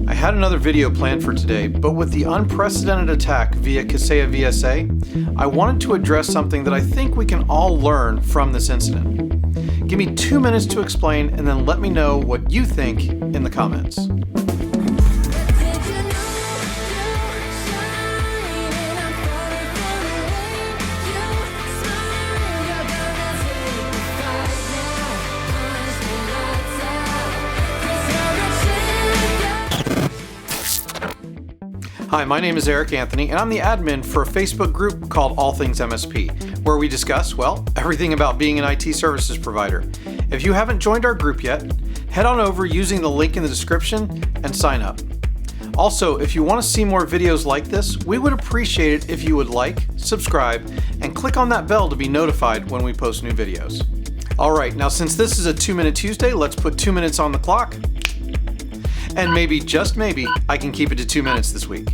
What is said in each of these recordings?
I had another video planned for today, but with the unprecedented attack via Kaseya VSA, I wanted to address something that I think we can all learn from this incident. Give me 2 minutes to explain and then let me know what you think in the comments. Hi, my name is Eric Anthony, and I'm the admin for a Facebook group called All Things MSP, where we discuss, well, everything about being an IT services provider. If you haven't joined our group yet, head on over using the link in the description and sign up. Also, if you want to see more videos like this, we would appreciate it if you would like, subscribe, and click on that bell to be notified when we post new videos. Alright, now since this is a 2-Minute Tuesday, let's put 2 minutes on the clock. And maybe, just maybe, I can keep it to 2 minutes this week.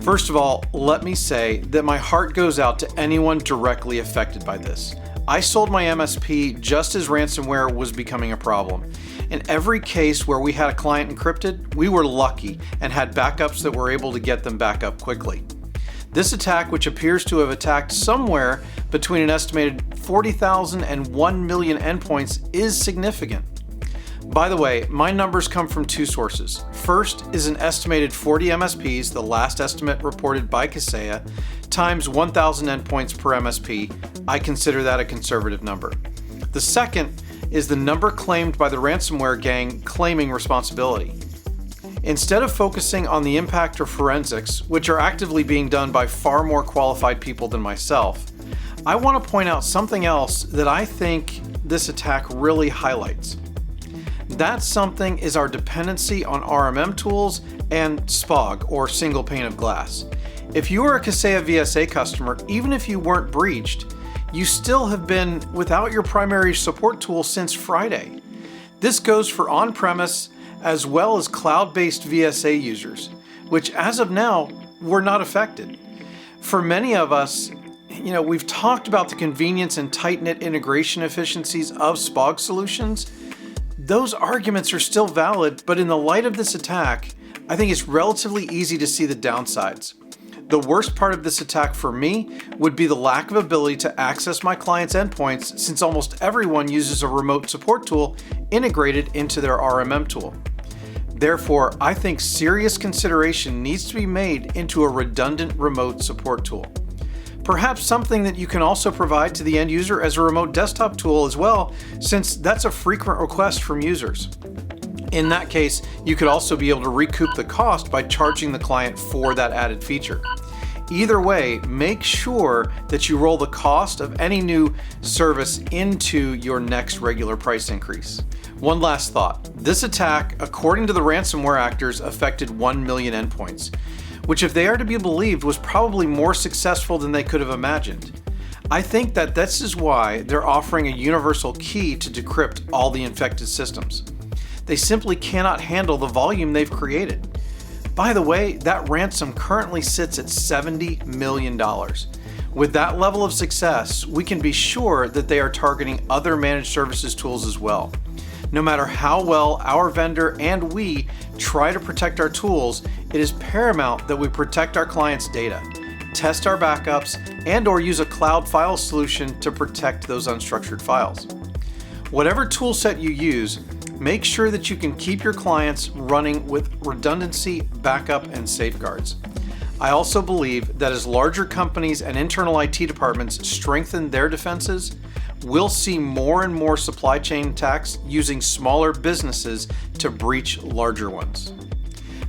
First of all, let me say that my heart goes out to anyone directly affected by this. I sold my MSP just as ransomware was becoming a problem. In every case where we had a client encrypted, we were lucky and had backups that were able to get them back up quickly. This attack, which appears to have attacked somewhere between an estimated 40,000 and 1 million endpoints, is significant. By the way, my numbers come from two sources. First is an estimated 40 MSPs, the last estimate reported by Kaseya, times 1,000 endpoints per MSP. I consider that a conservative number. The second is the number claimed by the ransomware gang claiming responsibility. Instead of focusing on the impact or forensics, which are actively being done by far more qualified people than myself, I want to point out something else that I think this attack really highlights. That something is our dependency on RMM tools and SPOG, or single pane of glass. If you are a Kaseya VSA customer, even if you weren't breached, you still have been without your primary support tool since Friday. This goes for on-premise as well as cloud-based VSA users, which as of now, were not affected. For many of us, we've talked about the convenience and tight-knit integration efficiencies of SPOG solutions. Those arguments are still valid, but in the light of this attack, I think it's relatively easy to see the downsides. The worst part of this attack for me would be the lack of ability to access my client's endpoints, since almost everyone uses a remote support tool integrated into their RMM tool. Therefore, I think serious consideration needs to be made into a redundant remote support tool. Perhaps something that you can also provide to the end user as a remote desktop tool as well, since that's a frequent request from users. In that case, you could also be able to recoup the cost by charging the client for that added feature. Either way, make sure that you roll the cost of any new service into your next regular price increase. One last thought. This attack, according to the ransomware actors, affected 1 million endpoints, which, if they are to be believed, was probably more successful than they could have imagined. I think that this is why they're offering a universal key to decrypt all the infected systems. They simply cannot handle the volume they've created. By the way, that ransom currently sits at $70 million. With that level of success, we can be sure that they are targeting other managed services tools as well. No matter how well our vendor and we try to protect our tools, it is paramount that we protect our clients' data, test our backups, and/or use a cloud file solution to protect those unstructured files. Whatever tool set you use, make sure that you can keep your clients running with redundancy, backup, and safeguards. I also believe that as larger companies and internal IT departments strengthen their defenses, we'll see more and more supply chain attacks using smaller businesses to breach larger ones.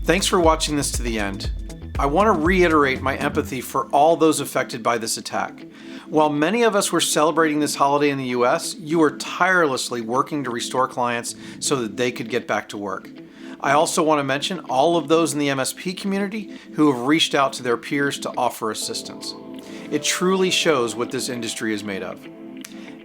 Thanks for watching this to the end. I want to reiterate my empathy for all those affected by this attack. While many of us were celebrating this holiday in the US, you were tirelessly working to restore clients so that they could get back to work. I also want to mention all of those in the MSP community who have reached out to their peers to offer assistance. It truly shows what this industry is made of.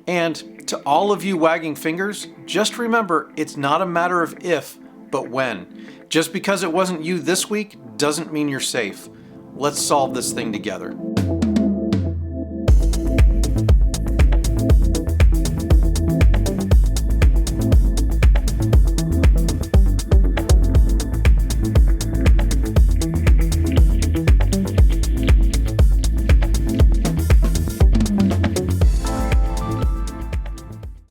And to all of you wagging fingers, just remember, it's not a matter of if, but when. Just because it wasn't you this week doesn't mean you're safe. Let's solve this thing together.